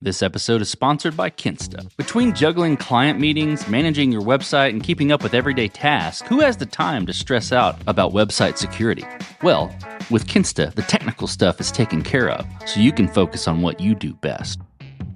This episode is sponsored by Kinsta. Between juggling client meetings, managing your website, and keeping up with everyday tasks, who has the time to stress out about website security? Well, with Kinsta, the technical stuff is taken care of, so you can focus on what you do best.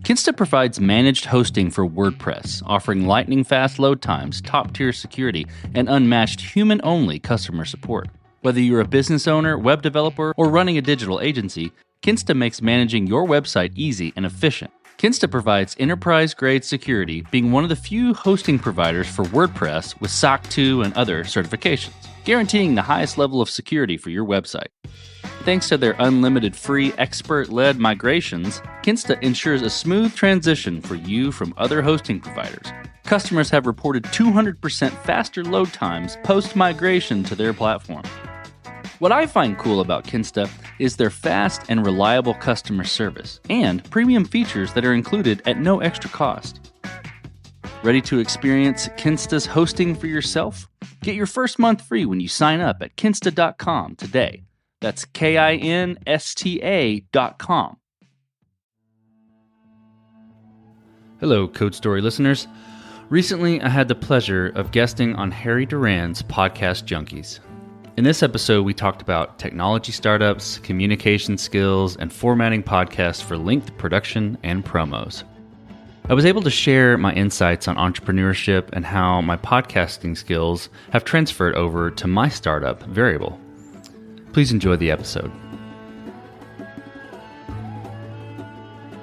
Kinsta provides managed hosting for WordPress, offering lightning-fast load times, top-tier security, and unmatched human-only customer support. Whether you're a business owner, web developer, or running a digital agency, Kinsta makes managing your website easy and efficient. Kinsta provides enterprise-grade security, being one of the few hosting providers for WordPress with SOC 2 and other certifications, guaranteeing the highest level of security for your website. Thanks to their unlimited free expert-led migrations, Kinsta ensures a smooth transition for you from other hosting providers. Customers have reported 200% faster load times post-migration to their platform. What I find cool about Kinsta is their fast and reliable customer service and premium features that are included at no extra cost. Ready to experience Kinsta's hosting for yourself? Get your first month free when you sign up at kinsta.com today. That's KINSTA.com. Hello, Code Story listeners. Recently, I had the pleasure of guesting on Harry Duran's podcast Junkies. In this episode, we talked about technology startups, communication skills, and formatting podcasts for linked production and promos. I was able to share my insights on entrepreneurship and how my podcasting skills have transferred over to my startup, Veryable. Please enjoy the episode.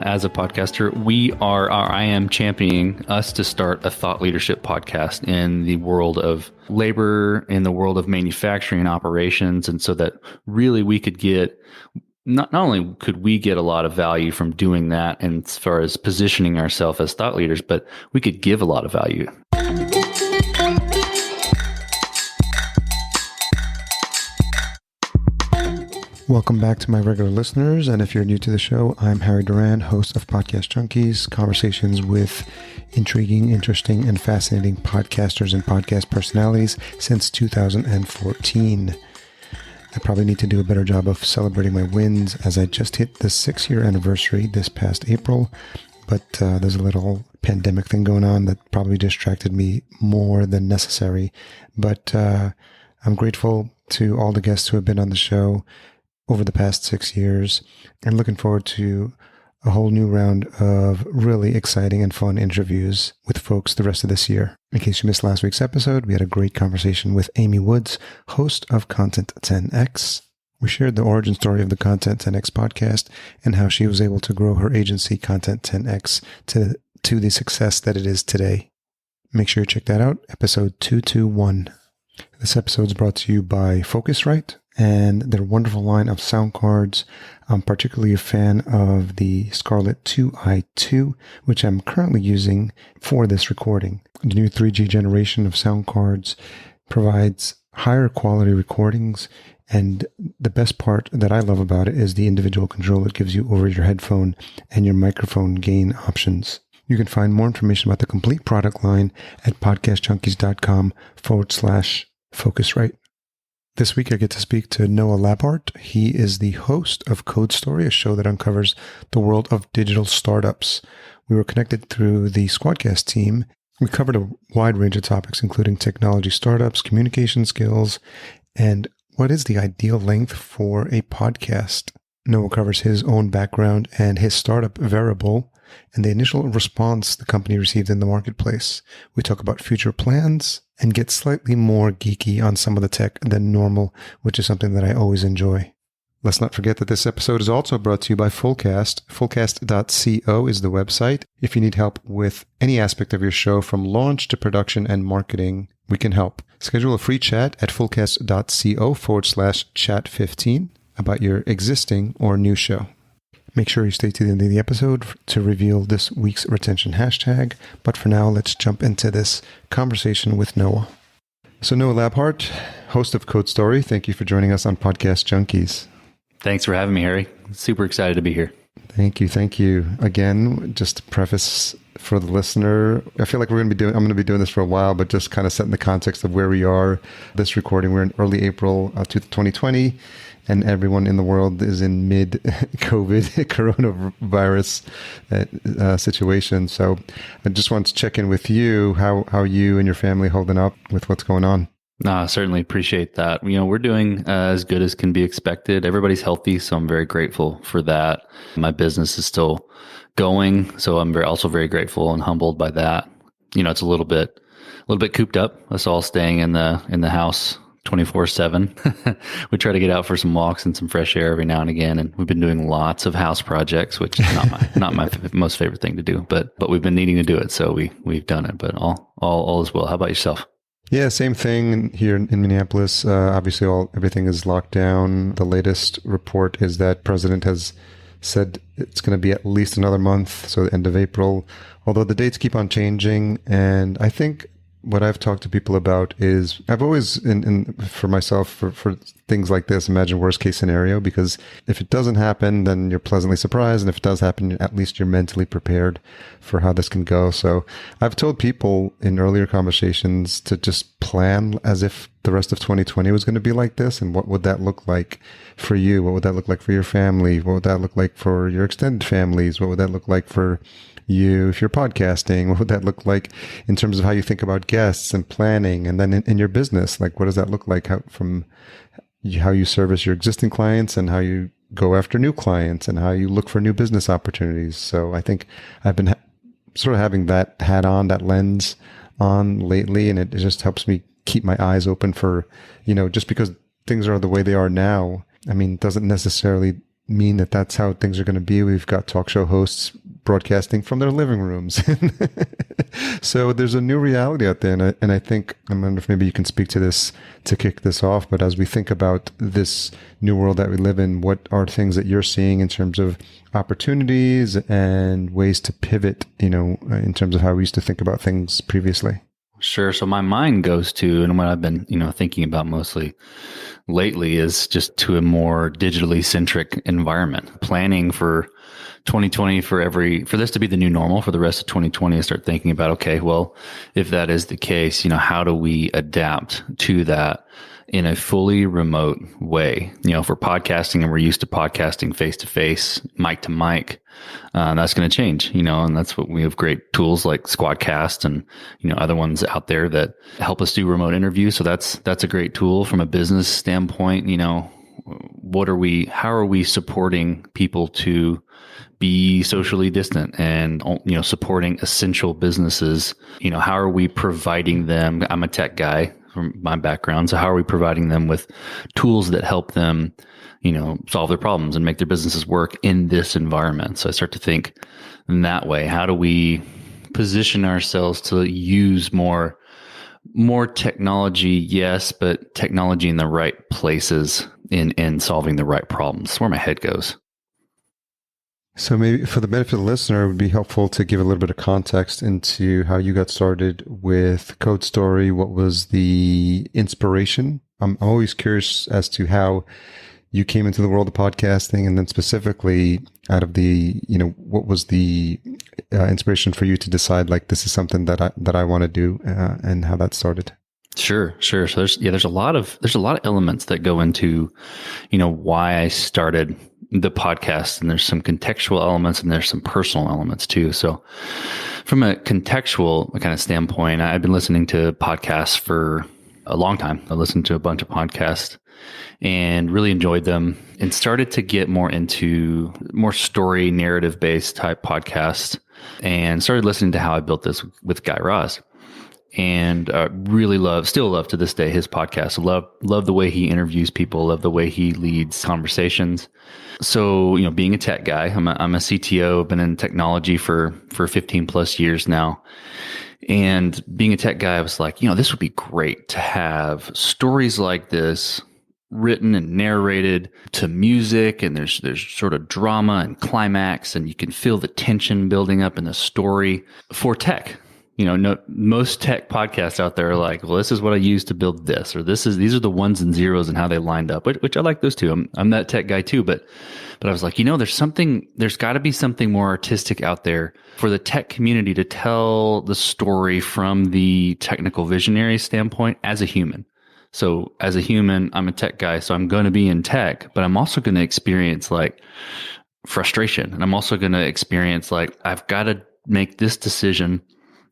As a podcaster, I am championing us to start a thought leadership podcast in the world of labor, in the world of manufacturing and operations. And so that really we could get, not only could we get a lot of value from doing that and as far as positioning ourselves as thought leaders, but we could give a lot of value. Welcome back to my regular listeners, and if you're new to the show, I'm Harry Duran, host of Podcast Junkies, conversations with intriguing, interesting, and fascinating podcasters and podcast personalities since 2014. I probably need to do a better job of celebrating my wins as I just hit the 6-year anniversary this past April, but there's a little pandemic thing going on that probably distracted me more than necessary. But I'm grateful to all the guests who have been on the show over the past 6 years, and looking forward to a whole new round of really exciting and fun interviews with folks the rest of this year. In case you missed last week's episode, we had a great conversation with Amy Woods, host of Content 10X. We shared the origin story of the Content 10X podcast and how she was able to grow her agency Content 10X to the success that it is today. Make sure you check that out, episode 221. This episode is brought to you by Focusrite and their wonderful line of sound cards. I'm particularly a fan of the Scarlett 2i2, which I'm currently using for this recording. The new 3G generation of sound cards provides higher quality recordings, and the best part that I love about it is the individual control it gives you over your headphone and your microphone gain options. You can find more information about the complete product line at podcastjunkies.com/Focusrite. This week I get to speak to Noah Labhart. He is the host of Code Story, a show that uncovers the world of digital startups. We were connected through the Squadcast team. We covered a wide range of topics, including technology startups, communication skills, and what is the ideal length for a podcast. Noah covers his own background and his startup, Veryable, and the initial response the company received in the marketplace. We talk about future plans and get slightly more geeky on some of the tech than normal, which is something that I always enjoy. Let's not forget that this episode is also brought to you by Fullcast. Fullcast.co is the website. If you need help with any aspect of your show, from launch to production and marketing, we can help. Schedule a free chat at fullcast.co/chat15 about your existing or new show. Make sure you stay to the end of the episode to reveal this week's retention hashtag. But for now, let's jump into this conversation with Noah. So Noah Labhart, host of Code Story, thank you for joining us on Podcast Junkies. Thanks for having me, Harry. Super excited to be here. Thank you. Again, just to preface for the listener, I feel like I'm going to be doing this for a while, but just kind of setting the context of where we are. This recording, we're in early April 2020, and everyone in the world is in mid-COVID coronavirus situation. So I just wanted to check in with you, how you and your family holding up with what's going on. No, I certainly appreciate that. We're doing as good as can be expected. Everybody's healthy, so I'm very grateful for that. My business is still going, so I'm also very grateful and humbled by that. It's a little bit cooped up. Us all staying in the house 24/7. We try to get out for some walks and some fresh air every now and again, and we've been doing lots of house projects, which is not my most favorite thing to do, but we've been needing to do it, so we've done it. But all is well. How about yourself? Yeah, same thing here in Minneapolis. Obviously, everything is locked down. The latest report is that President has said it's going to be at least another month, so the end of April, although the dates keep on changing. And I think what I've talked to people about is I've always, for myself, for things like this, imagine worst case scenario, because if it doesn't happen, then you're pleasantly surprised. And if it does happen, at least you're mentally prepared for how this can go. So I've told people in earlier conversations to just plan as if the rest of 2020 was going to be like this. And what would that look like for you? What would that look like for your family? What would that look like for your extended families? What would that look like for you if you're podcasting? What would that look like in terms of how you think about guests and planning? And then in your business, like, what does that look like from how you service your existing clients and how you go after new clients and how you look for new business opportunities? So I think I've been sort of having that hat on, that lens on lately, and it just helps me keep my eyes open for, just because things are the way they are now, doesn't necessarily mean that that's how things are going to be. We've got talk show hosts broadcasting from their living rooms. So there's a new reality out there. And I think, I wonder if maybe you can speak to this to kick this off, but as we think about this new world that we live in, what are things that you're seeing in terms of opportunities and ways to pivot, in terms of how we used to think about things previously? Sure. So my mind goes to, and what I've been, thinking about mostly lately is just to a more digitally centric environment. Planning for 2020 for this to be the new normal for the rest of 2020, and start thinking about, okay, well, if that is the case, how do we adapt to that in a fully remote way? If we're podcasting and we're used to podcasting face to face, mic to mic, that's going to change, and that's what we have great tools like Squadcast and, other ones out there that help us do remote interviews. So that's a great tool from a business standpoint. How are we supporting people to be socially distant and, supporting essential businesses? How are we providing them? I'm a tech guy from my background. So how are we providing them with tools that help them, solve their problems and make their businesses work in this environment? So I start to think in that way. How do we position ourselves to use more technology? Yes, but technology in the right places in solving the right problems. That's where my head goes. So maybe for the benefit of the listener, it would be helpful to give a little bit of context into how you got started with Code Story. What was the inspiration? I'm always curious as to how you came into the world of podcasting, and then specifically out of the, what was the inspiration for you to decide, like, this is something that I want to do, and how that started. Sure. So there's a lot of elements that go into, why I started the podcast, and there's some contextual elements and there's some personal elements too. So from a contextual kind of standpoint, I've been listening to podcasts for a long time. I listened to a bunch of podcasts and really enjoyed them, and started to get more into more story narrative based type podcasts, and started listening to How I Built This with Guy Raz. And still love to this day his podcast. Love the way he interviews people, love the way he leads conversations. So, being a tech guy, I'm a CTO, been in technology for 15 plus years now. And being a tech guy, I was like, this would be great to have stories like this written and narrated to music, and there's sort of drama and climax, and you can feel the tension building up in the story for tech. no, most tech podcasts out there are like, well, this is what I use to build this, or these are the ones and zeros and how they lined up, which I like those too. I'm that tech guy too, but I was like, there's got to be something more artistic out there for the tech community to tell the story from the technical visionary standpoint as a human. So as a human, I'm a tech guy, so I'm going to be in tech, but I'm also going to experience like frustration. And I'm also going to experience like, I've got to make this decision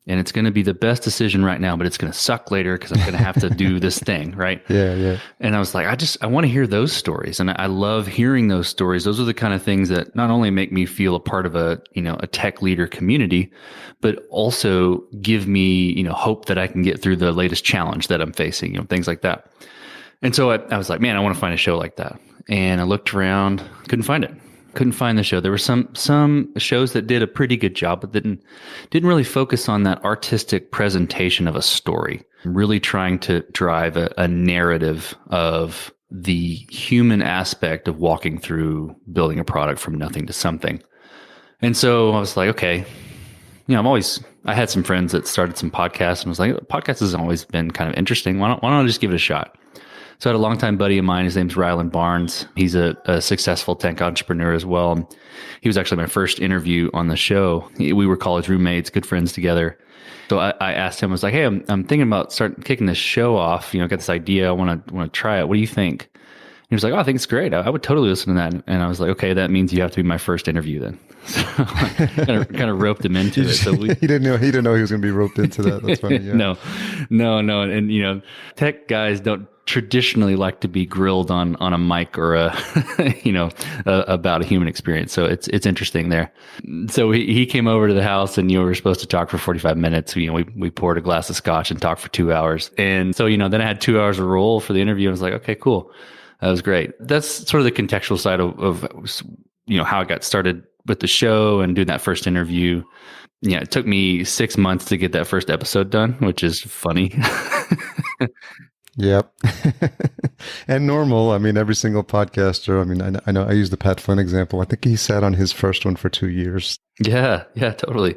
and it's going to be the best decision right now, but it's going to suck later because I'm going to have to do this thing. Right. Yeah. And I was like, I want to hear those stories. And I love hearing those stories. Those are the kind of things that not only make me feel a part of a tech leader community, but also give me, hope that I can get through the latest challenge that I'm facing, things like that. And so I was like, man, I want to find a show like that. And I looked around, couldn't find it. Couldn't find the show. There were some shows that did a pretty good job, but didn't really focus on that artistic presentation of a story, really trying to drive a narrative of the human aspect of walking through building a product from nothing to something. And so I was like, okay, I had some friends that started some podcasts and was like, podcast has always been kind of interesting. Why don't I just give it a shot? So I had a longtime buddy of mine. His name's Ryland Barnes. He's a successful tech entrepreneur as well. He was actually my first interview on the show. We were college roommates, good friends together. So I asked him, I was like, hey, I'm thinking about kicking this show off. Got this idea. I want to try it. What do you think? He was like, oh, I think it's great. I would totally listen to that. And I was like, okay, that means you have to be my first interview then. So I kind of roped him into it. So he didn't know he was going to be roped into that. That's funny. Yeah. No. And tech guys don't traditionally like to be grilled on a mic or about a human experience. So it's interesting there. So he came over to the house and we were supposed to talk for 45 minutes. We poured a glass of scotch and talked for 2 hours. And so, then I had 2 hours to roll for the interview. I was like, okay, cool. That was great. That's sort of the contextual side of how I got started with the show and doing that first interview. Yeah, it took me 6 months to get that first episode done, which is funny. Yep. And normal. I mean, every single podcaster, I know I use the Pat Flynn example. I think he sat on his first one for 2 years. Yeah, totally.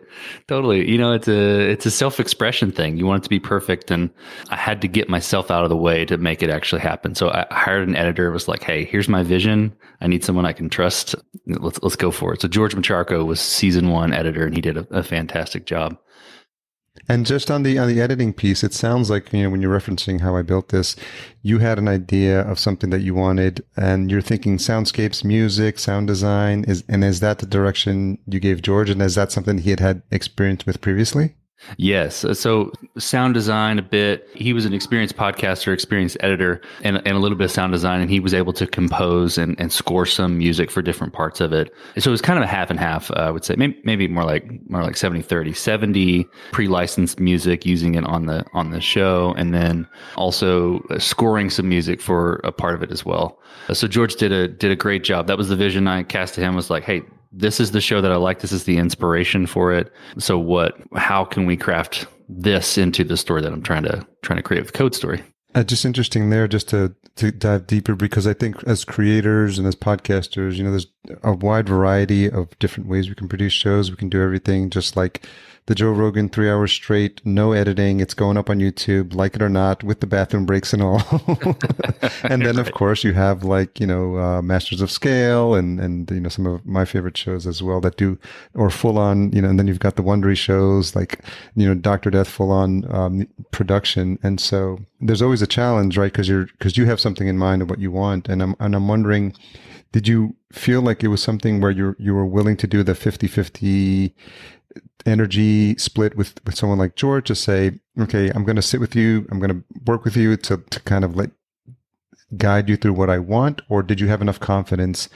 It's a self-expression thing. You want it to be perfect. And I had to get myself out of the way to make it actually happen. So I hired an editor, was like, hey, here's my vision. I need someone I can trust. Let's go for it. So George Macharko was season 1 editor and he did a fantastic job. And just on the editing piece, it sounds like, when you're referencing how I built this, you had an idea of something that you wanted and you're thinking soundscapes, music, sound design. Is that the direction you gave George? And is that something he had experience with previously? Yes. So sound design a bit. He was an experienced podcaster, experienced editor, and a little bit of sound design. And he was able to compose and score some music for different parts of it. So it was kind of a half and half, I would say, maybe more like 70-30, 70 pre-licensed music, using it on the show, and then also scoring some music for a part of it as well. So George did a great job. That was the vision I cast to him, was like, hey, this is the show that I like. This is the inspiration for it. So how can we craft this into the story that I'm trying to create with Code Story? Just interesting there, just to dive deeper, because I think as creators and as podcasters, there's a wide variety of different ways we can produce shows. We can do everything just like the Joe Rogan 3 hours straight, no editing. It's going up on YouTube, like it or not, with the bathroom breaks and all. And then, of course, you have Masters of Scale and some of my favorite shows as well that do, or full on, and then you've got the Wondery shows like, Dr. Death, full on production. And so there's always a challenge, right? Because you have something in mind of what you want. And I'm wondering, did you feel like it was something where you were willing to do the 50-50 energy split with someone like George to say, okay, I'm going to sit with you, I'm going to work with you to kind of guide you through what I want? Or did you have enough confidence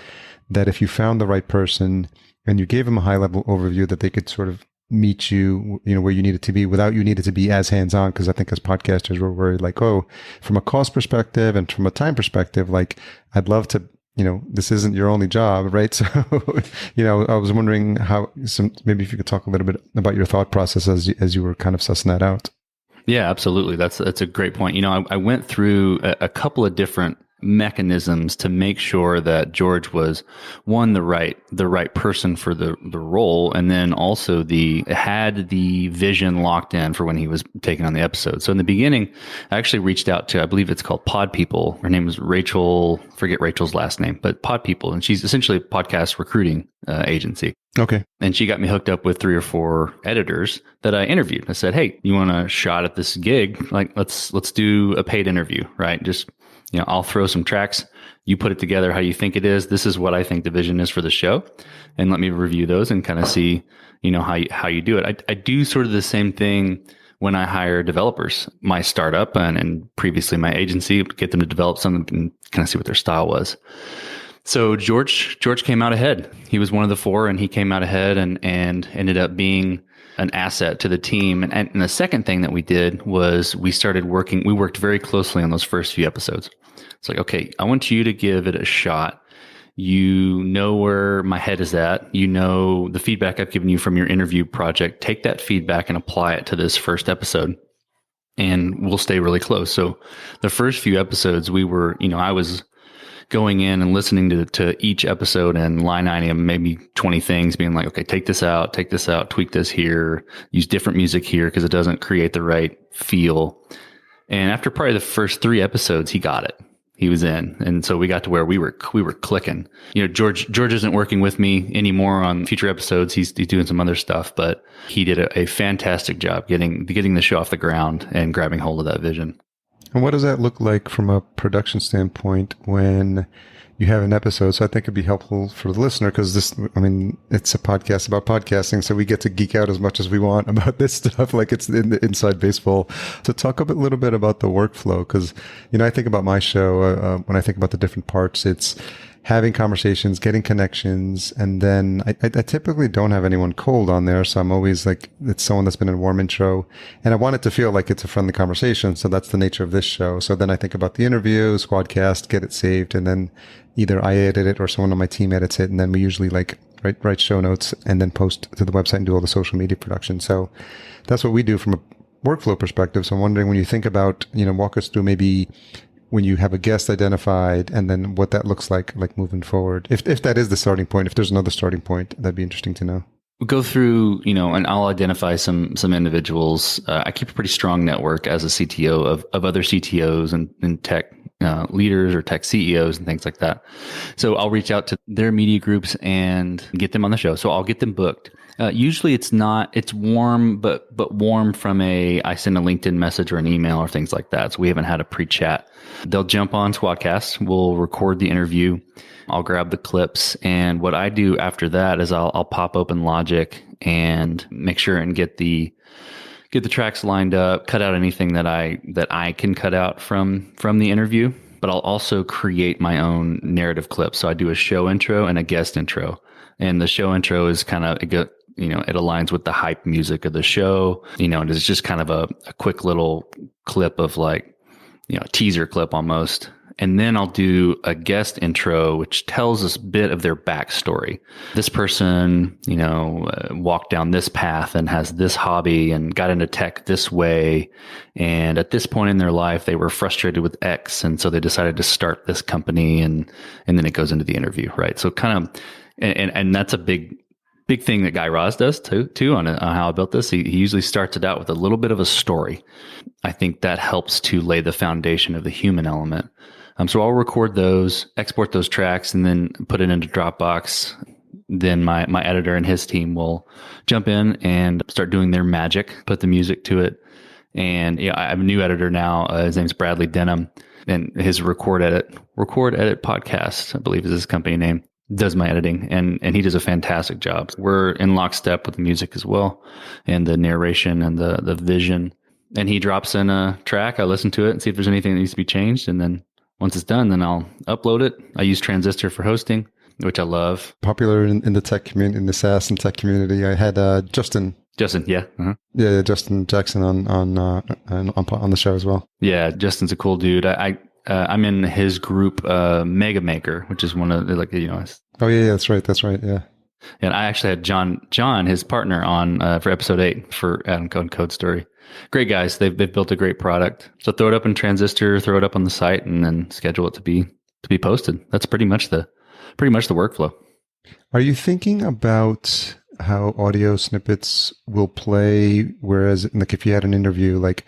that if you found the right person and you gave them a high level overview, that they could sort of meet you, where you needed to be without you needed to be as hands-on? Because I think as podcasters, we're worried from a cost perspective and from a time perspective, I'd love to, this isn't your only job, right? So, I was wondering maybe if you could talk a little bit about your thought process as you were kind of sussing that out. Yeah, absolutely. That's a great point. I went through a couple of different mechanisms to make sure that George was one, the right person for the role, and then also had the vision locked in for when he was taking on the episode. So in the beginning, I actually reached out to, I believe it's called Pod People. Her name was Rachel, forget Rachel's last name, but Pod People, and she's essentially a podcast recruiting agency. Okay. And she got me hooked up with 3 or 4 editors that I interviewed. I said, "Hey, you want a shot at this gig? Like, let's do a paid interview, right? Just, I'll throw some tracks. You put it together how you think it is. This is what I think the vision is for the show, and let me review those and kind of see, how you do it." I do sort of the same thing when I hire developers, my startup and previously my agency, get them to develop something and kind of see what their style was. So George came out ahead. He was one of the 4, and he came out ahead and ended up being an asset to the team. And the second thing that we did was we worked very closely on those first few episodes. It's like, okay, I want you to give it a shot. You know where my head is at. You know the feedback I've given you from your interview project. Take that feedback and apply it to this first episode, and we'll stay really close. So the first few episodes, we were, I was going in and listening to each episode and line item, maybe 20 things, being like, okay, take this out, tweak this here, use different music here because it doesn't create the right feel. And after probably the first 3 episodes, he got it. He was in. And so we got to where we were clicking. George isn't working with me anymore on future episodes. He's doing some other stuff, but he did a fantastic job getting the show off the ground and grabbing hold of that vision. And what does that look like from a production standpoint when you have an episode? So I think it'd be helpful for the listener because it's a podcast about podcasting. So we get to geek out as much as we want about this stuff, like it's in the inside baseball. So talk a little bit about the workflow. Because, I think about my show, when I think about the different parts, it's having conversations, getting connections. And then I typically don't have anyone cold on there. So I'm always like, it's someone that's been in a warm intro, and I want it to feel like it's a friendly conversation. So that's the nature of this show. So then I think about the interview, Squadcast, get it saved. And then either I edit it or someone on my team edits it. And then we usually write show notes and then post to the website and do all the social media production. So that's what we do from a workflow perspective. So I'm wondering, when you think about, walk us through maybe when you have a guest identified and then what that looks like moving forward. If that is the starting point, if there's another starting point, that'd be interesting to know. We'll go through, and I'll identify some individuals. I keep a pretty strong network as a CTO of other CTOs and tech leaders or tech CEOs and things like that. So I'll reach out to their media groups and get them on the show. So I'll get them booked. Usually it's warm, but warm from I send a LinkedIn message or an email or things like that. So we haven't had a pre-chat. They'll jump on Squadcast. We'll record the interview. I'll grab the clips. And what I do after that is I'll pop open Logic and make sure and get the tracks lined up, cut out anything that I can cut out from the interview. But I'll also create my own narrative clips. So I do a show intro and a guest intro. And the show intro is kind of, it aligns with the hype music of the show, and it's just kind of a quick little clip of a teaser clip almost. And then I'll do a guest intro, which tells us a bit of their backstory. This person, walked down this path and has this hobby and got into tech this way. And at this point in their life, they were frustrated with X. And so they decided to start this company, and then it goes into the interview, right? So kind of, and that's a big thing that Guy Raz does too on how I built this. He usually starts it out with a little bit of a story. I think that helps to lay the foundation of the human element. So I'll record those, export those tracks, and then put it into Dropbox. Then my editor and his team will jump in and start doing their magic, put the music to it. And I have a new editor now. His name's Bradley Denham, and his Record Edit Podcast, I believe is his company name, does my editing, and he does a fantastic job. We're in lockstep with the music as well, and the narration and the vision. And he drops in a track. I listen to it and see if there's anything that needs to be changed. And then once it's done, then I'll upload it. I use Transistor for hosting, which I love. Popular in the tech community, in the SaaS and tech community. I had Justin, yeah. Uh-huh. Yeah, Justin Jackson on the show as well. Yeah, Justin's a cool dude. I'm in his group, Mega Maker, which is one of the, Oh yeah, that's right. Yeah. And I actually had John, his partner, on for episode 8 for Adam Code Story. Great guys. They've built a great product. So throw it up in Transistor, throw it up on the site, and then schedule it to be to be posted. That's pretty much the workflow. Are you thinking about how audio snippets will play? Whereas, like, if you had an interview, like,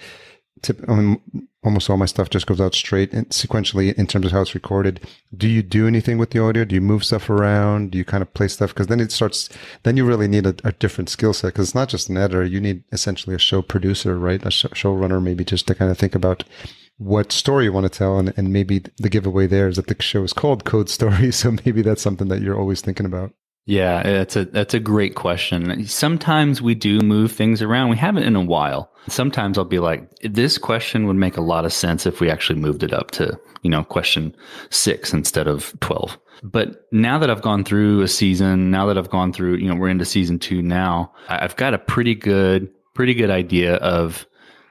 almost all my stuff just goes out straight and sequentially in terms of how it's recorded. Do you do anything with the audio? Do you move stuff around? Do you kind of play stuff? Because then you really need a different skill set, because it's not just an editor. You need essentially a show producer, right? A showrunner, maybe, just to kind of think about what story you want to tell. And maybe the giveaway there is that the show is called Code Story. So maybe that's something that you're always thinking about. Yeah, that's a great question. Sometimes we do move things around. We haven't in a while. Sometimes I'll be like, this question would make a lot of sense if we actually moved it up to, question 6 instead of 12. But now that I've gone through a season, now that I've gone through, we're into season 2 now, I've got a pretty good idea of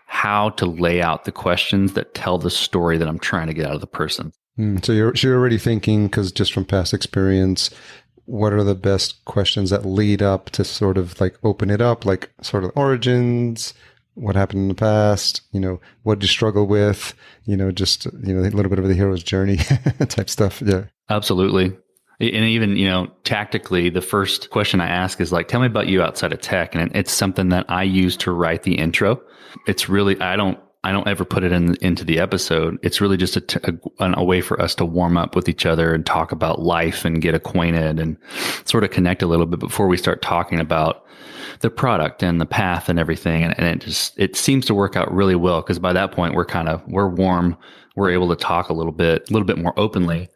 how to lay out the questions that tell the story that I'm trying to get out of the person. So you're already thinking, because just from past experience, what are the best questions that lead up to sort of like open it up, like sort of origins, what happened in the past, what did you struggle with, just, a little bit of the hero's journey type stuff. Yeah, absolutely. And even, tactically, the first question I ask is like, tell me about you outside of tech. And it's something that I use to write the intro. It's really, I don't ever put it into the episode. It's really just a way for us to warm up with each other and talk about life and get acquainted and sort of connect a little bit before we start talking about the product and the path and everything. And it seems to work out really well, because by that point we're warm. We're able to talk a little bit more openly.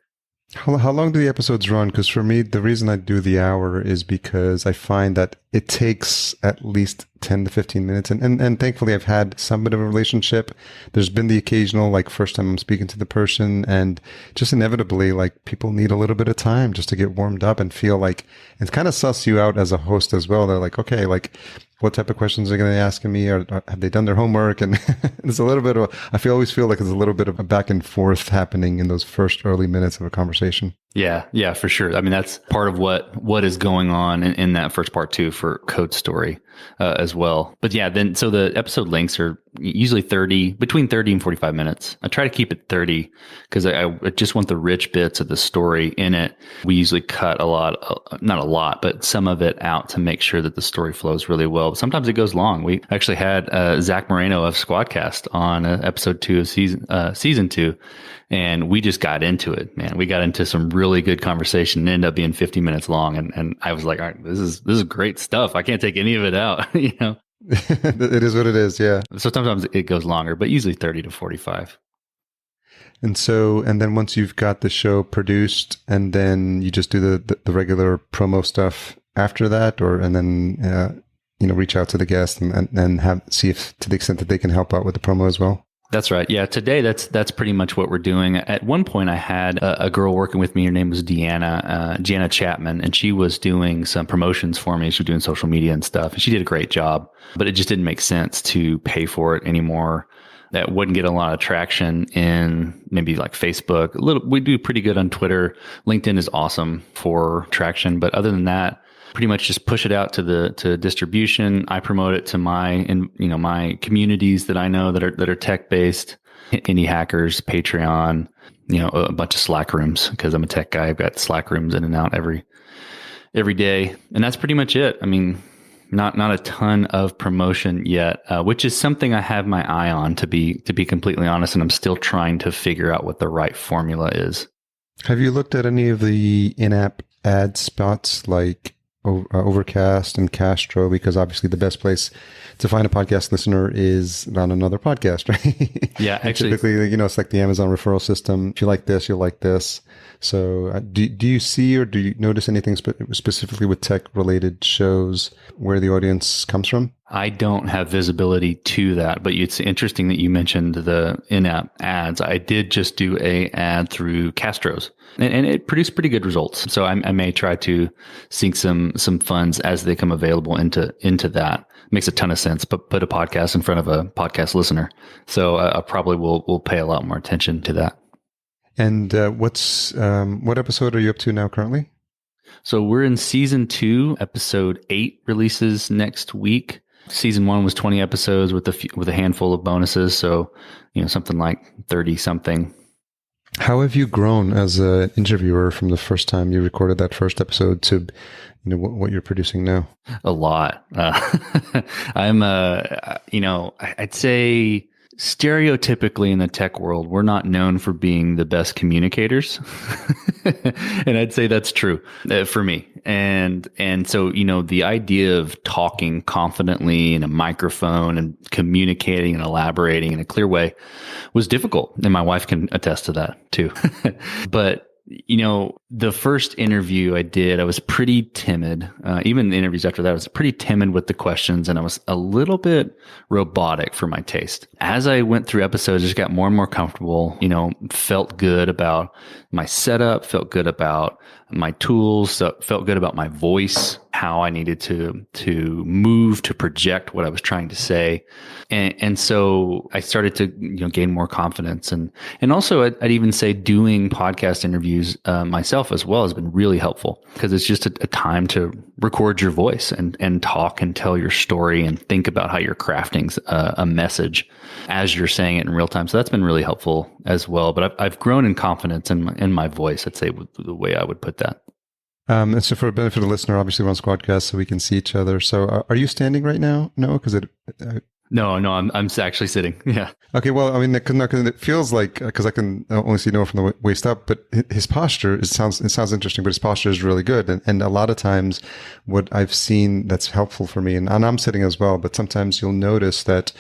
How long do the episodes run? Because for me, the reason I do the hour is because I find that it takes at least 10 to 15 minutes. And thankfully, I've had some bit of a relationship. There's been the occasional, like, first time I'm speaking to the person, and just inevitably, like, people need a little bit of time just to get warmed up and feel like it's kind of suss you out as a host as well. They're like, okay, like, what type of questions are they going to be asking me? Or have they done their homework? And there's a little bit of, always feel like there's a little bit of a back and forth happening in those first early minutes of a conversation. Yeah, for sure. I mean, that's part of what is going on in that first part too for Code Story as well. But yeah, so the episode lengths are usually between 30 and 45 minutes. I try to keep it 30 because I just want the rich bits of the story in it. We usually cut not a lot, but some of it out to make sure that the story flows really well. Sometimes it goes long. We actually had Zach Moreno of Squadcast on episode 2 of season 2. And we just got into it, man. We got into some really good conversation and ended up being 50 minutes long. And I was like, all right, this is great stuff. I can't take any of it out, It is what it is, yeah. So sometimes it goes longer, but usually 30 to 45. And then once you've got the show produced, and then you just do the regular promo stuff after that, and then reach out to the guest and see if, to the extent that they can help out with the promo as well. That's right. Yeah. Today, that's pretty much what we're doing. At one point, I had a girl working with me. Her name was Deanna Chapman, and she was doing some promotions for me. She was doing social media and stuff, and she did a great job. But it just didn't make sense to pay for it anymore. That wouldn't get a lot of traction in maybe like Facebook. We do pretty good on Twitter. LinkedIn is awesome for traction, but other than that, pretty much just push it out to distribution. I promote it to my communities that I know that are tech based, indie hackers, Patreon, a bunch of Slack rooms, because I'm a tech guy. I've got Slack rooms in and out every day, and that's pretty much it. I mean, not a ton of promotion yet, which is something I have my eye on, to be completely honest, and I'm still trying to figure out what the right formula is. Have you looked at any of the in-app ad spots like Overcast and Castro? Because obviously the best place to find a podcast listener is on another podcast, right? Yeah, actually, typically, it's like the Amazon referral system. If you like this, you'll like this. So do you see, or do you notice anything specifically with tech related shows where the audience comes from? I don't have visibility to that, but it's interesting that you mentioned the in-app ads. I did just do a ad through Castro's, and it produced pretty good results. So I may try to sink some funds as they come available into that. Makes a ton of sense, but put a podcast in front of a podcast listener. So I probably will pay a lot more attention to that. And what episode are you up to now currently? So we're in season 2, episode 8 releases next week. Season 1 was 20 episodes with a handful of bonuses. So, something like 30 something. How have you grown as an interviewer from the first time you recorded that first episode to, what you're producing now? A lot. I'm, I'd say stereotypically in the tech world, we're not known for being the best communicators. And I'd say that's true for me. And so, the idea of talking confidently in a microphone and communicating and elaborating in a clear way was difficult. And my wife can attest to that too. But the first interview I did, I was pretty timid. Even the interviews after that, I was pretty timid with the questions, and I was a little bit robotic for my taste. As I went through episodes, I just got more and more comfortable, felt good about my setup, felt good about my tools, felt good about my voice, how I needed to move to project what I was trying to say. And so I started to gain more confidence. And also I'd even say doing podcast interviews myself as well has been really helpful, because it's just a time to record your voice and talk and tell your story and think about how you're crafting a message as you're saying it in real time. So that's been really helpful as well. But I've grown in confidence in my voice, I'd say, the way I would put that. And so for the benefit of the listener, obviously we're on Squadcast so we can see each other. So are you standing right now? No, because No, I'm actually sitting. Yeah. Okay. Well, I mean, cause it feels like, because I can only see Noah from the waist up, but his posture, it sounds interesting, but his posture is really good. And a lot of times what I've seen that's helpful for me, and I'm sitting as well, but sometimes you'll notice that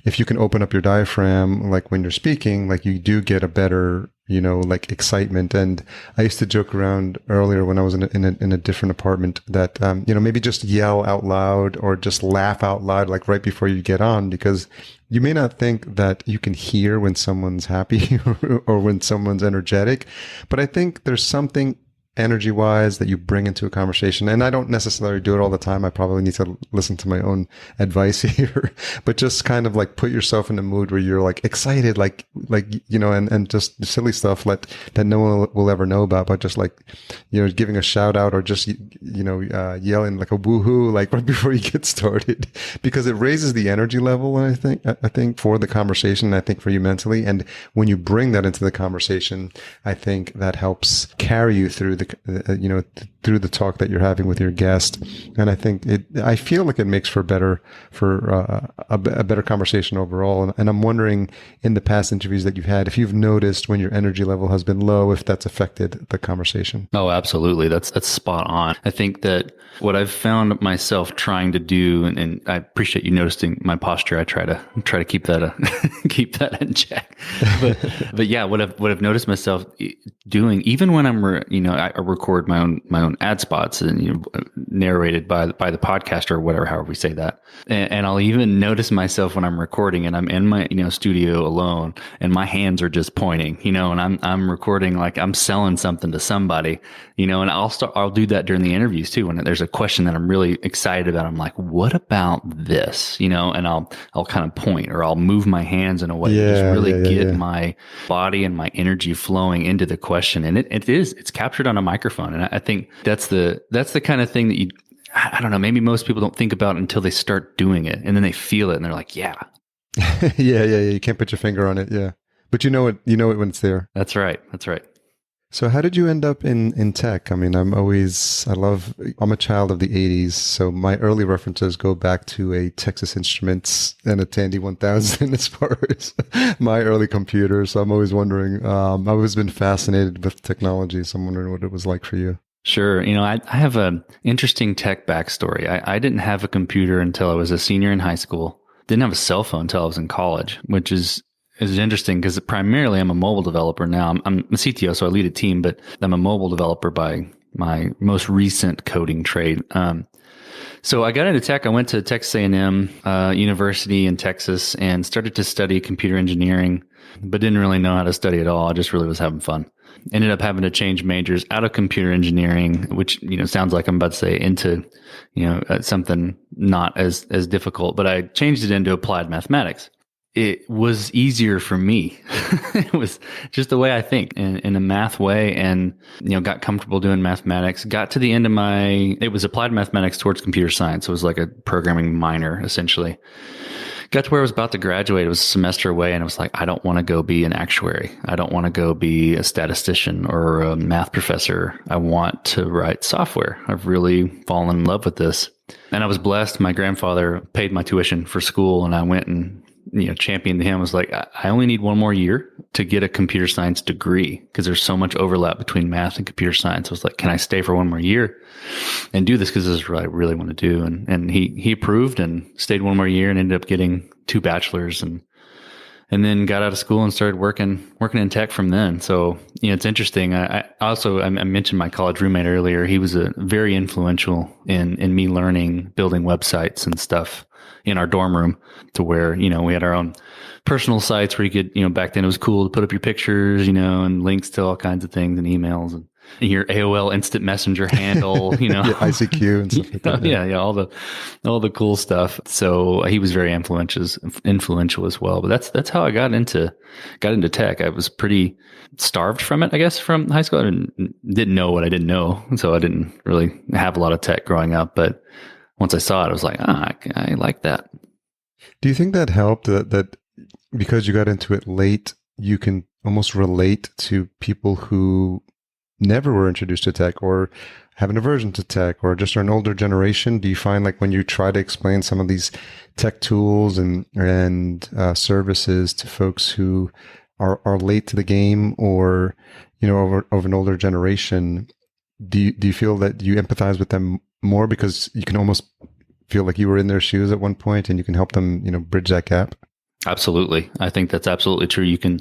if you can open up your diaphragm, like when you're speaking, like you do get a better, like excitement. And I used to joke around earlier when I was in a different apartment that, maybe just yell out loud or just laugh out loud, like right before you get on, because you may not think that you can hear when someone's happy or when someone's energetic, but I think there's something energy wise that you bring into a conversation. And I don't necessarily do it all the time. I probably need to listen to my own advice here, but just kind of like put yourself in a mood where you're like excited, and just silly stuff that no one will ever know about, but just like, giving a shout out or just, yelling like a woohoo, like right before you get started, because it raises the energy level. And I think for the conversation, I think for you mentally. And when you bring that into the conversation, I think that helps carry you through through the talk that you're having with your guest. And I think I feel like it makes for a better conversation overall. And I'm wondering, in the past interviews that you've had, if you've noticed when your energy level has been low, if that's affected the conversation. Oh, absolutely. That's spot on. I think that what I've found myself trying to do, and I appreciate you noticing my posture. I try to keep that in check. But yeah, what I've noticed myself doing, even when I record my own ad spots and narrated by the podcaster or whatever, however we say that, and I'll even notice myself when I'm recording and I'm in my studio alone and my hands are just pointing, and I'm recording like I'm selling something to somebody, and I'll do that during the interviews too. When there's a question that I'm really excited about, I'm like, what about this? And I'll kind of point, or I'll move my hands in a way to just really get my body and my energy flowing into the question. And it's captured on a microphone. And I think that's the kind of thing that I don't know, maybe most people don't think about until they start doing it, and then they feel it and they're like, yeah. Yeah. You can't put your finger on it. Yeah. But you know it when it's there. That's right. So how did you end up in tech? I mean, I'm a child of the 80s. So my early references go back to a Texas Instruments and a Tandy 1000 as far as my early computers. So I'm always wondering, I've always been fascinated with technology. So I'm wondering what it was like for you. Sure. I have an interesting tech backstory. I didn't have a computer until I was a senior in high school. Didn't have a cell phone until I was in college, which is interesting because primarily I'm a mobile developer now. I'm a CTO, so I lead a team, but I'm a mobile developer by my most recent coding trade. So I got into tech. I went to Texas A&M University in Texas and started to study computer engineering, but didn't really know how to study at all. I just really was having fun. Ended up having to change majors out of computer engineering, which, sounds like I'm about to say, into, something not as difficult, but I changed it into applied mathematics. It was easier for me. It was just the way I think in a math way, and, got comfortable doing mathematics. Got to the end of it was applied mathematics towards computer science. It was like a programming minor, essentially. got to where I was about to graduate. It was a semester away, and I was like, I don't want to go be an actuary. I don't want to go be a statistician or a math professor. I want to write software. I've really fallen in love with this. And I was blessed. My grandfather paid my tuition for school, and I went and championed him. I was like, I only need one more year to get a computer science degree because there's so much overlap between math and computer science. I was like, can I stay for one more year and do this? Because this is what I really want to do. And he approved and stayed one more year and ended up getting 2 bachelors and then got out of school and started working in tech from then. So, it's interesting. I mentioned my college roommate earlier. He was very influential in me learning, building websites and stuff in our dorm room, to where, we had our own personal sites where you could, back then it was cool to put up your pictures, and links to all kinds of things and emails and your AOL instant messenger handle, yeah, ICQ and stuff like that. Yeah, all the cool stuff. So he was very influential as well. But that's how I got into tech. I was pretty starved from it, I guess, from high school. I didn't know what I didn't know, so I didn't really have a lot of tech growing up. But once I saw it, I was like, I like that. Do you think that helped that because you got into it late, you can almost relate to people who never were introduced to tech or have an aversion to tech or just are an older generation? Do you find like when you try to explain some of these tech tools and services to folks who are late to the game or, of an older generation, do you feel that you empathize with them more because you can almost feel like you were in their shoes at one point and you can help them, bridge that gap? Absolutely. I think that's absolutely true. You can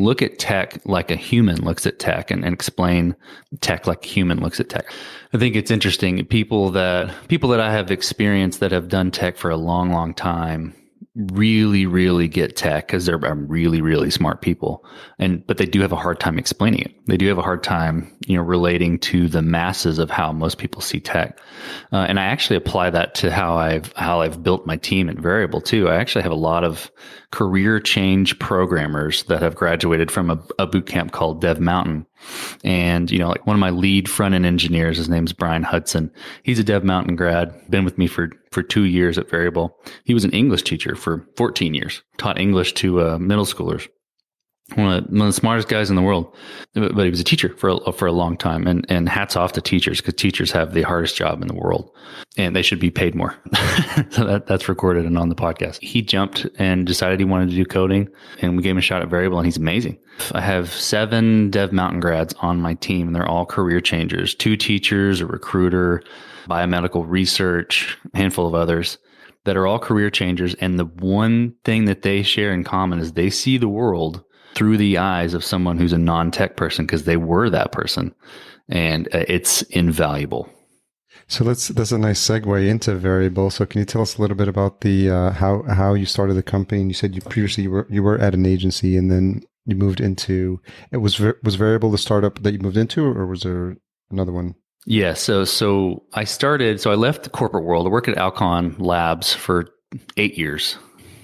look at tech like a human looks at tech and explain tech like a human looks at tech. I think it's interesting. People that I have experienced that have done tech for a long, long time really, really get tech because they're really, really smart people. But they do have a hard time explaining it. They do have a hard time, relating to the masses of how most people see tech. And I actually apply that to how I've built my team at Veryable too. I actually have a lot of career change programmers that have graduated from a boot camp called Dev Mountain. And, like one of my lead front end engineers, his name's Brian Hudson. He's a Dev Mountain grad, been with me for 2 years at Veryable. He was an English teacher for 14 years, taught English to middle schoolers. One of the smartest guys in the world, but he was a teacher for a long time. And hats off to teachers, because teachers have the hardest job in the world, and they should be paid more. So that's recorded and on the podcast. He jumped and decided he wanted to do coding, and we gave him a shot at Veryable, and he's amazing. I have 7 Dev Mountain grads on my team, and they're all career changers. 2 teachers, a recruiter, biomedical research, a handful of others that are all career changers. And the one thing that they share in common is they see the world through the eyes of someone who's a non-tech person, because they were that person, and it's invaluable. So that's a nice segue into Veryable. So can you tell us a little bit about the how you started the company? And you said you were at an agency, and then you moved into it. Was Veryable the startup that you moved into, or was there another one? Yeah. So I left the corporate world. I worked at Alcon Labs for 8 years.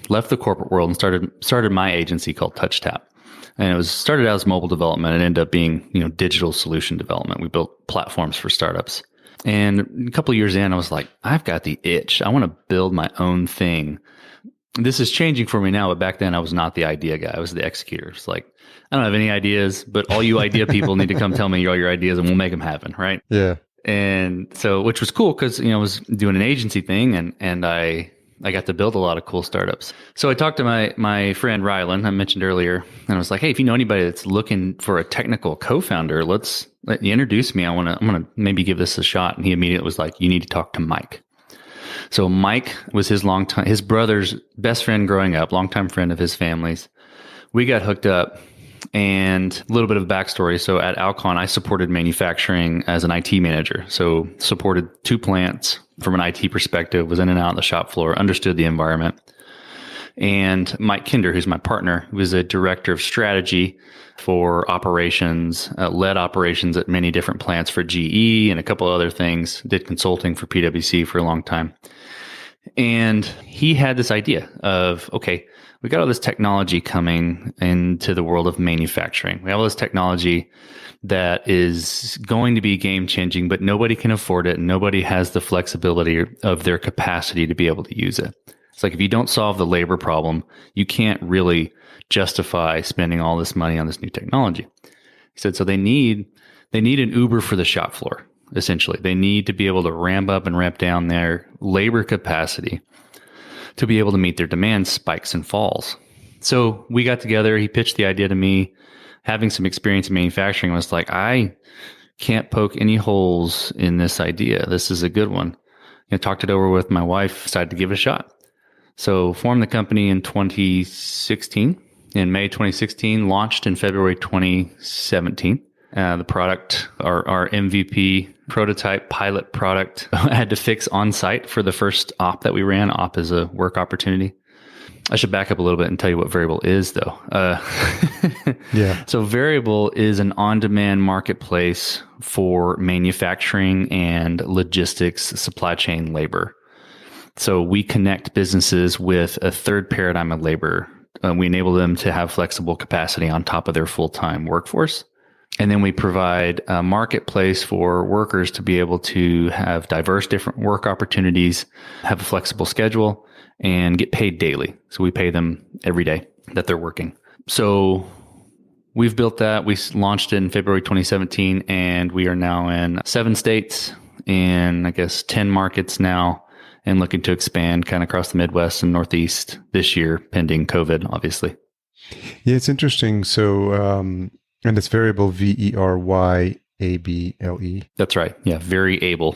Left the corporate world and started my agency called TouchTap. And it started out as mobile development and ended up being, digital solution development. We built platforms for startups. And a couple of years in, I was like, I've got the itch. I want to build my own thing. This is changing for me now, but back then I was not the idea guy. I was the executor. It's like, I don't have any ideas, but all you idea people need to come tell me all your ideas and we'll make them happen, right? Yeah. And so, which was cool because, I was doing an agency thing and I got to build a lot of cool startups. So I talked to my friend Rylan, I mentioned earlier, and I was like, hey, if you know anybody that's looking for a technical co-founder, let you introduce me. I'm going to maybe give this a shot. And he immediately was like, you need to talk to Mike. So Mike was his brother's best friend growing up, longtime friend of his family's. We got hooked up. And a little bit of backstory. So at Alcon, I supported manufacturing as an IT manager. So supported 2 plants from an IT perspective, was in and out on the shop floor, understood the environment. And Mike Kinder, who's my partner, was a director of strategy for operations, led operations at many different plants for GE and a couple other things, did consulting for PwC for a long time. And he had this idea of, okay, we got all this technology coming into the world of manufacturing. We have all this technology that is going to be game changing, but nobody can afford it. And nobody has the flexibility of their capacity to be able to use it. It's like if you don't solve the labor problem, you can't really justify spending all this money on this new technology. He said, so they need an Uber for the shop floor, essentially. They need to be able to ramp up and ramp down their labor capacity to be able to meet their demand spikes and falls. So we got together. He pitched the idea to me. Having some experience in manufacturing, was like, I can't poke any holes in this idea. This is a good one. Talked it over with my wife, decided to give it a shot. So formed the company in 2016. In May 2016, launched in February 2017. The product, our MVP prototype pilot product, I had to fix on site for the first op that we ran. Op is a work opportunity. I should back up a little bit and tell you what Veryable is, though. Yeah. So Veryable is an on-demand marketplace for manufacturing and logistics, supply chain labor. So we connect businesses with a third paradigm of labor. We enable them to have flexible capacity on top of their full-time workforce. And then we provide a marketplace for workers to be able to have diverse different work opportunities, have a flexible schedule, and get paid daily. So we pay them every day that they're working. So we've built that. We launched it in February 2017, and we are now in 7 states and I guess 10 markets now, and looking to expand kind of across the Midwest and Northeast this year, pending COVID, obviously. Yeah, it's interesting. So, and it's Veryable, Veryable. That's right. Yeah, Veryable.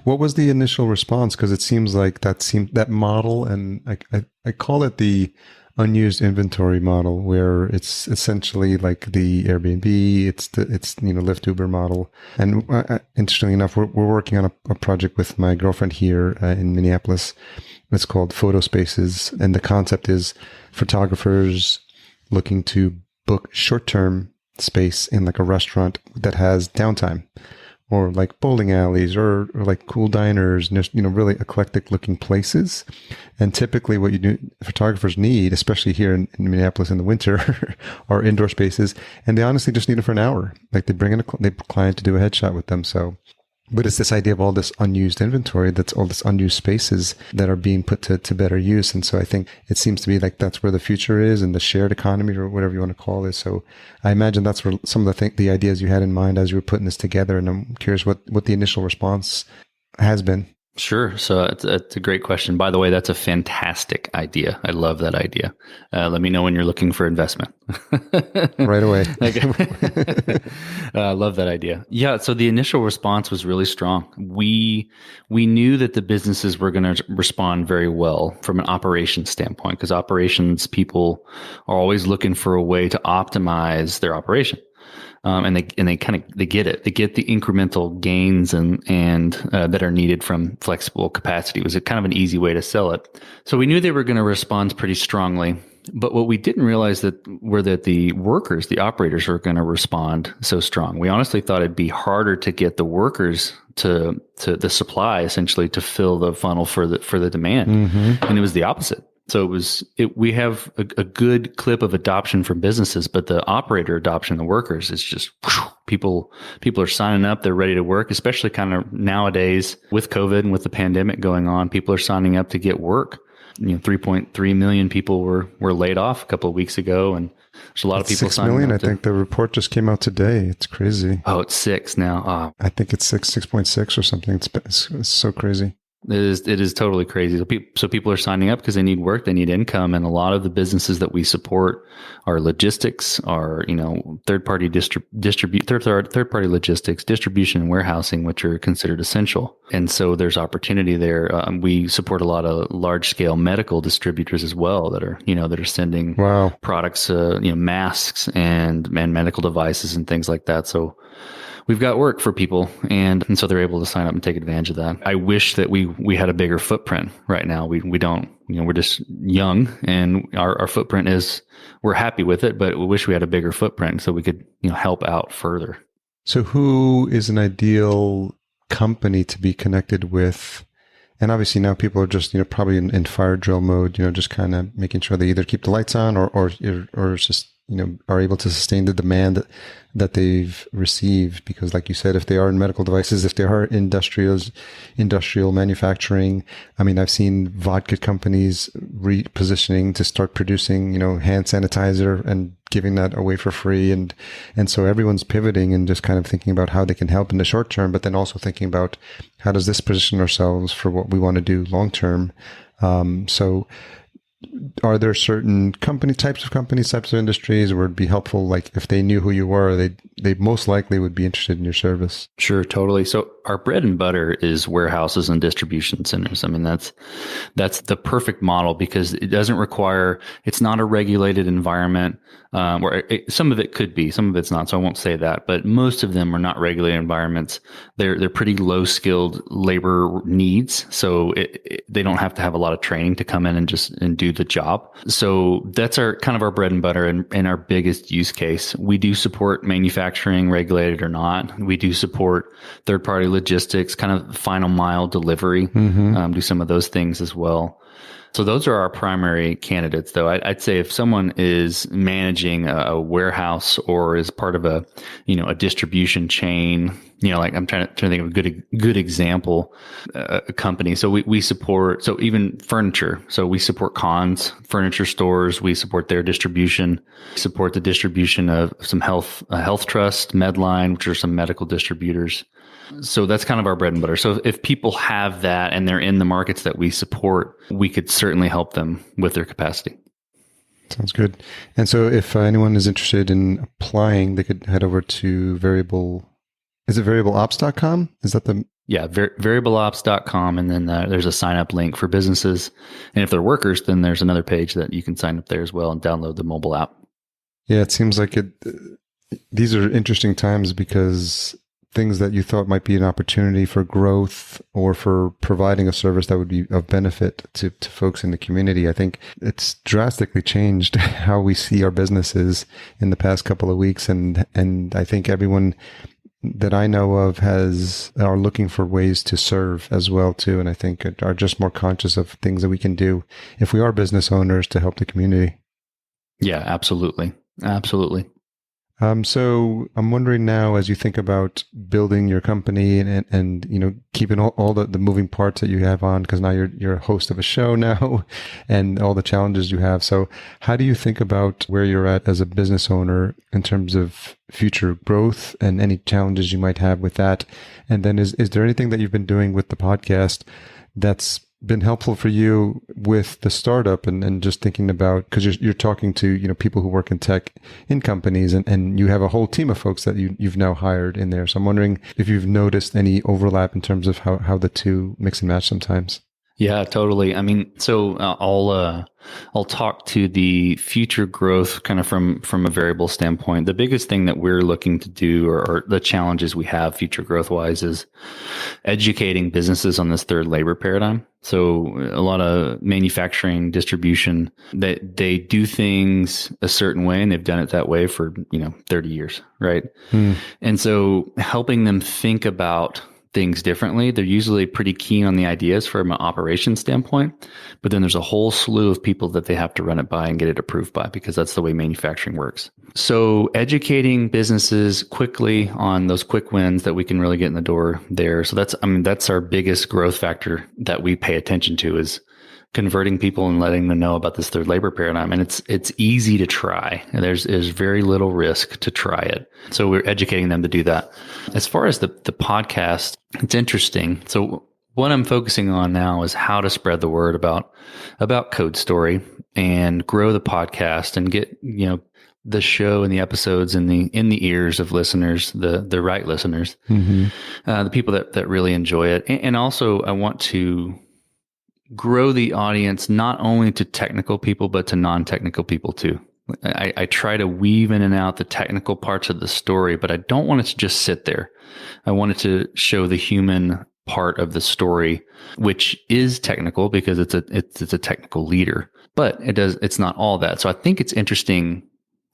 What was the initial response? Because it seems like that model, and I call it the unused inventory model, where it's essentially like the Airbnb, it's Lyft, Uber model. And interestingly enough, we're working on a project with my girlfriend here in Minneapolis. It's called Photo Spaces, and the concept is photographers looking to book short-term space in like a restaurant that has downtime, or like bowling alleys, or like cool diners, and there's, really eclectic looking places. And typically what photographers need, especially here in Minneapolis in the winter, are indoor spaces. And they honestly just need it for an hour. Like they bring in a client to do a headshot with them. But it's this idea of all this unused inventory, that's all this unused spaces that are being put to better use. And so I think it seems to be like that's where the future is, and the shared economy, or whatever you want to call it. So I imagine that's where some of the ideas you had in mind as you were putting this together. And I'm curious what the initial response has been. Sure. So it's a great question. By the way, that's a fantastic idea. I love that idea. Let me know when you're looking for investment. Right away. I love that idea. Yeah. So the initial response was really strong. We knew that the businesses were going to respond very well from an operations standpoint, because operations people are always looking for a way to optimize their operation. And they get it. They get the incremental gains and that are needed from flexible capacity. It was kind of an easy way to sell it. So we knew they were going to respond pretty strongly. But what we didn't realize that the workers, the operators, are going to respond so strong. We honestly thought it'd be harder to get the workers to the supply, essentially, to fill the funnel for the demand. Mm-hmm. And it was the opposite. So we have a good clip of adoption from businesses, but the operator adoption, the workers, is just people are signing up. They're ready to work, especially kind of nowadays with COVID and with the pandemic going on. People are signing up to get work. 3.3 million people were laid off a couple of weeks ago, and there's a lot of people 6 million. I think the report just came out today. It's crazy. Oh, it's 6 now. Oh. I think it's 6.6 or something. It's so crazy. It is totally crazy. So people are signing up because they need work, they need income, and a lot of the businesses that we support are logistics, are third party logistics, distribution and warehousing, which are considered essential. And so there's opportunity there. We support a lot of large scale medical distributors as well that are sending products, masks and medical devices and things like that. So we've got work for people, and so they're able to sign up and take advantage of that. I wish that we had a bigger footprint right now. We don't, we're just young, and our footprint we're happy with it, but we wish we had a bigger footprint so we could, help out further. So who is an ideal company to be connected with? And obviously now people are just, probably in fire drill mode, just kind of making sure they either keep the lights on or it's just are able to sustain the demand that they've received. Because like you said, if they are in medical devices, if they are industrial manufacturing, I mean, I've seen vodka companies repositioning to start producing, hand sanitizer and giving that away for free. And so everyone's pivoting and just kind of thinking about how they can help in the short term, but then also thinking about how does this position ourselves for what we want to do long term. So are there certain types of industries where it'd be helpful, like if they knew who you were, they most likely would be interested in your service? Sure, totally. So our bread and butter is warehouses and distribution centers. I mean, that's the perfect model because it doesn't require, it's not a regulated environment, some of it could be, some of it's not. So I won't say that, but most of them are not regulated environments. They're pretty low skilled labor needs. So they don't have to have a lot of training to come in and do the job. So that's our kind of our bread and butter and our biggest use case. We do support manufacturing, regulated or not. We do support third party logistics, kind of final mile delivery, do some of those things as well. So those are our primary candidates, though. I'd say if someone is managing a warehouse or is part of a distribution chain, like I'm trying to think of a good example, a company. So we support, so even furniture. So we support Conn's furniture stores. We support their distribution, support the distribution of some health trust, Medline, which are some medical distributors. So that's kind of our bread and butter. So if people have that and they're in the markets that we support, we could certainly help them with their capacity. Sounds good. And so if anyone is interested in applying, they could head over to Veryable. Is it variableops.com? Is that the... Yeah, variableops.com. And then there's a sign up link for businesses. And if they're workers, then there's another page that you can sign up there as well and download the mobile app. Yeah, it seems like these are interesting times because things that you thought might be an opportunity for growth or for providing a service that would be of benefit to folks in the community. I think it's drastically changed how we see our businesses in the past couple of weeks. And I think everyone that I know of are looking for ways to serve as well too. And I think are just more conscious of things that we can do if we are business owners to help the community. Yeah, absolutely. Absolutely. So I'm wondering now, as you think about building your company and keeping all the moving parts that you have on, because now you're a host of a show now and all the challenges you have. So how do you think about where you're at as a business owner in terms of future growth and any challenges you might have with that? And then is there anything that you've been doing with the podcast that's been helpful for you with the startup and just thinking about, because you're talking to people who work in tech in companies and you have a whole team of folks that you've now hired in there. So I'm wondering if you've noticed any overlap in terms of how the two mix and match sometimes. Yeah, totally. I mean, so I'll talk to the future growth kind of from a variable standpoint. The biggest thing that we're looking to do or the challenges we have future growth wise is educating businesses on this third labor paradigm. So a lot of manufacturing, distribution, that they do things a certain way and they've done it that way for, 30 years, right? And so helping them think about things differently. They're usually pretty keen on the ideas from an operations standpoint, but then there's a whole slew of people that they have to run it by and get it approved by, because that's the way manufacturing works. So educating businesses quickly on those quick wins that we can really get in the door there. So that's our biggest growth factor that we pay attention to, is converting people and letting them know about this third labor paradigm. And it's easy to try. There's very little risk to try it. So we're educating them to do that. As far as the podcast, it's interesting. So what I'm focusing on now is how to spread the word about Code Story and grow the podcast and get, the show and the episodes in the ears of listeners, the right listeners, the people that really enjoy it. And also I want to grow the audience, not only to technical people, but to non-technical people too. I try to weave in and out the technical parts of the story, but I don't want it to just sit there. I want it to show the human part of the story, which is technical because it's a technical leader, but it's not all that. So I think it's interesting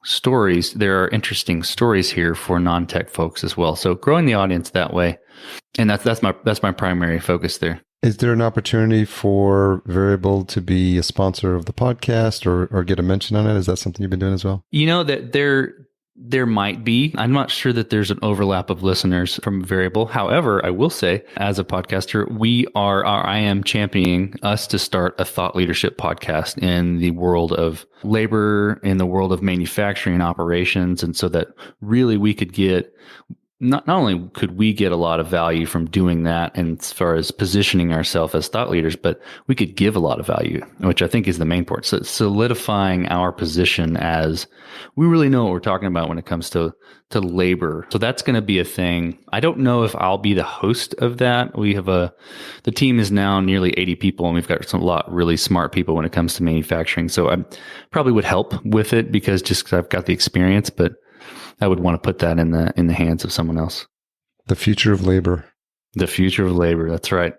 stories. There are interesting stories here for non-tech folks as well. So growing the audience that way. And that's my primary focus there. Is there an opportunity for Veryable to be a sponsor of the podcast or get a mention on it? Is that something you've been doing as well? That there might be. I'm not sure that there's an overlap of listeners from Veryable. However, I will say, as a podcaster, I am championing us to start a thought leadership podcast in the world of labor, in the world of manufacturing and operations. And so that really we could get, not only could we get a lot of value from doing that and as far as positioning ourselves as thought leaders, but we could give a lot of value, which I think is the main part. So solidifying our position as we really know what we're talking about when it comes to labor. So that's going to be a thing. I don't know if I'll be the host of that. The team is now nearly 80 people, and we've got a lot of really smart people when it comes to manufacturing. So I probably would help with it because I've got the experience, but I would want to put that in the hands of someone else. The future of labor. The future of labor. That's right.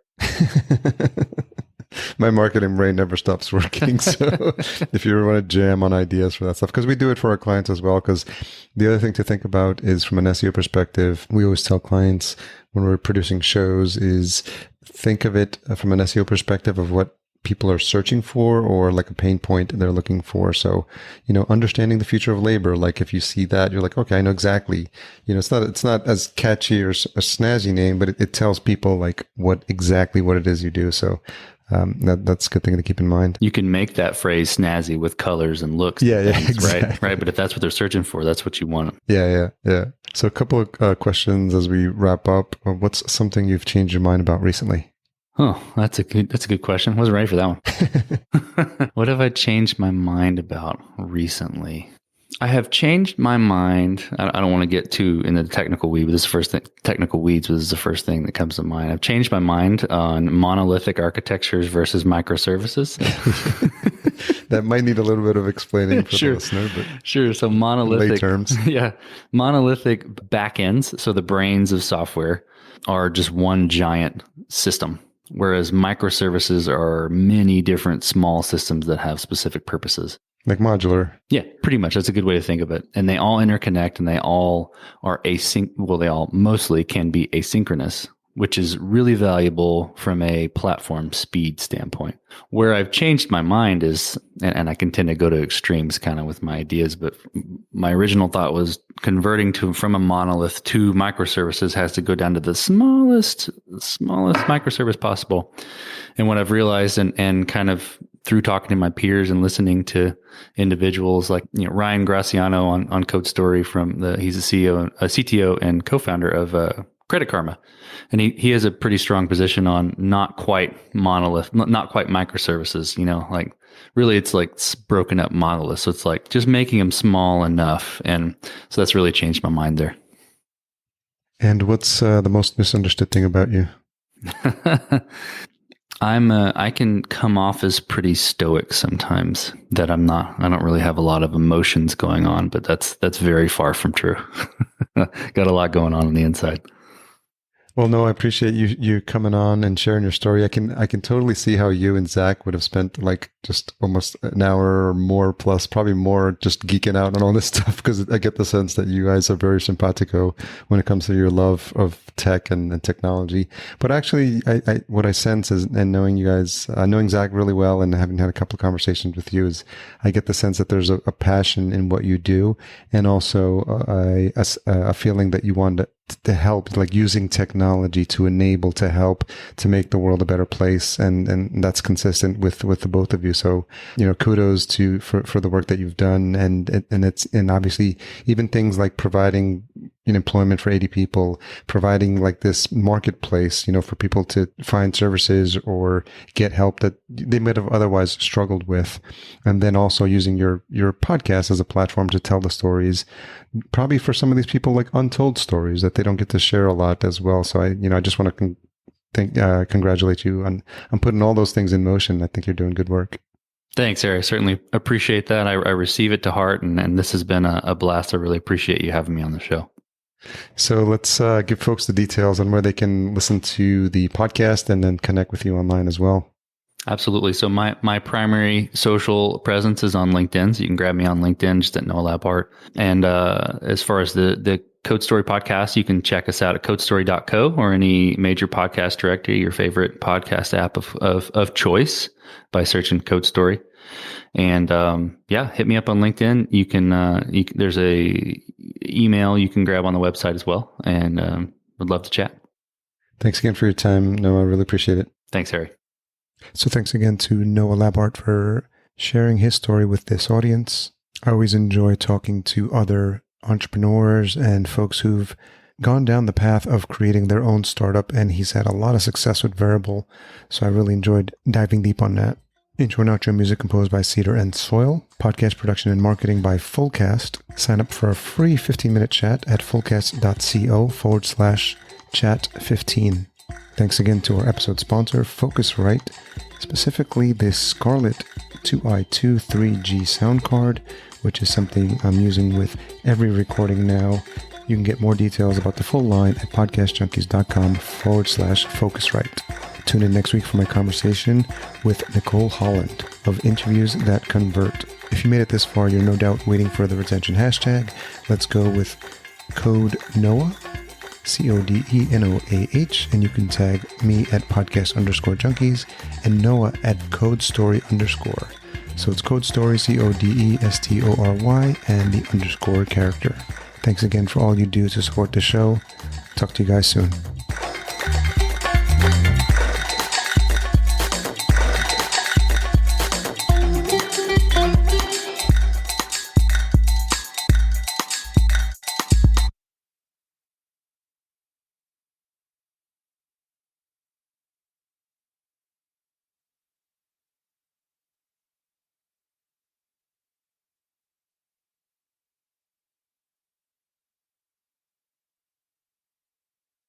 My marketing brain never stops working. So if you ever want to jam on ideas for that stuff, because we do it for our clients as well. Because the other thing to think about is from an SEO perspective, we always tell clients when we're producing shows is think of it from an SEO perspective of what people are searching for or like a pain point they're looking for. So, understanding the future of labor, like if you see that, you're like, okay, I know exactly, it's not as catchy or a snazzy name, but it tells people like what it is you do. So, that's a good thing to keep in mind. You can make that phrase snazzy with colors and looks. Yeah, exactly. Right. But if that's what they're searching for, that's what you want. Yeah. So a couple of questions as we wrap up. What's something you've changed your mind about recently? Oh, that's a good question. I wasn't ready for that one. What have I changed my mind about recently? I have changed my mind. I don't want to get too into the technical weeds, but this is the first thing that comes to mind. I've changed my mind on monolithic architectures versus microservices. That might need a little bit of explaining for the listener, but sure. So monolithic lay terms. Yeah. Monolithic backends, so the brains of software, are just one giant system. Whereas microservices are many different small systems that have specific purposes. Like modular. Yeah, pretty much. That's a good way to think of it. And they all interconnect and they all are they all mostly can be asynchronous, which is really valuable from a platform speed standpoint. Where I've changed my mind is, and I can tend to go to extremes kind of with my ideas, but my original thought was converting from a monolith to microservices has to go down to the smallest microservice possible. And what I've realized and kind of through talking to my peers and listening to individuals like Ryan Graciano on Code Story he's a CTO and co-founder of Credit Karma. And he has a pretty strong position on not quite monolith, not quite microservices, like really it's like broken up monoliths. So it's like just making them small enough. And so that's really changed my mind there. And what's the most misunderstood thing about you? I can come off as pretty stoic sometimes, that I'm not. I don't really have a lot of emotions going on, but that's very far from true. Got a lot going on the inside. Well, no, I appreciate you coming on and sharing your story. I can totally see how you and Zach would have spent like just almost an hour or more plus, probably more, just geeking out on all this stuff, because I get the sense that you guys are very simpatico when it comes to your love of tech and technology. But actually, what I sense is, and knowing you guys, knowing Zach really well and having had a couple of conversations with you, is I get the sense that there's a passion in what you do, and also a feeling that you want to help, like using technology to enable, to help, to make the world a better place. And that's consistent with the both of you. So, kudos for the work that you've done. And obviously even things like providing employment for 80 people, providing like this marketplace, for people to find services or get help that they might have otherwise struggled with. And then also using your podcast as a platform to tell the stories, probably for some of these people, like untold stories that they don't get to share a lot as well. So I just want to congratulate you on putting all those things in motion. I think you're doing good work. Thanks, Harry. I certainly appreciate that. I receive it to heart, and this has been a blast. I really appreciate you having me on the show. So let's give folks the details on where they can listen to the podcast and then connect with you online as well. Absolutely. So my primary social presence is on LinkedIn. So you can grab me on LinkedIn, just at Noah Labhart. And as far as the Code Story podcast, you can check us out at codestory.co or any major podcast directory, your favorite podcast app of choice, by searching Code Story. And hit me up on LinkedIn. You can there's a email you can grab on the website as well, and would love to chat. Thanks again for your time, Noah. I really appreciate it. Thanks, Harry. So thanks again to Noah Labhart for sharing his story with this audience. I always enjoy talking to other entrepreneurs and folks who've gone down the path of creating their own startup, and he's had a lot of success with Veryable. So I really enjoyed diving deep on that. Intro and outro music composed by Cedar and Soil. Podcast production and marketing by Fullcast. Sign up for a free 15-minute chat at fullcast.co/chat15. Thanks again to our episode sponsor, Focusrite, specifically this Scarlett 2i2 3G sound card, which is something I'm using with every recording now. You can get more details about the full line at podcastjunkies.com/Focusrite. Tune in next week for my conversation with Nicole Holland of Interviews That Convert. If you made it this far, you're no doubt waiting for the retention hashtag. Let's go with code NOAH, CODENOAH, and you can tag me at podcast_junkies and Noah at codestory_. So it's Code Story, CODESTORY, and the underscore character. Thanks again for all you do to support the show. Talk to you guys soon.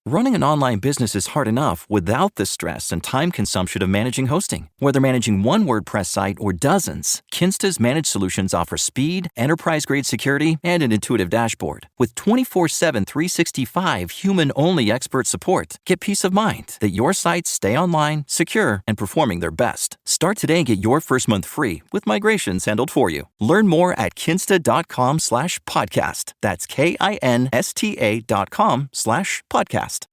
Running an online business is hard enough without the stress and time consumption of managing hosting. Whether managing one WordPress site or dozens, Kinsta's managed solutions offer speed, enterprise-grade security, and an intuitive dashboard. With 24/7, 365 human-only expert support, get peace of mind that your sites stay online, secure, and performing their best. Start today and get your first month free with migrations handled for you. Learn more at kinsta.com/podcast. That's KINSTA.com/podcast.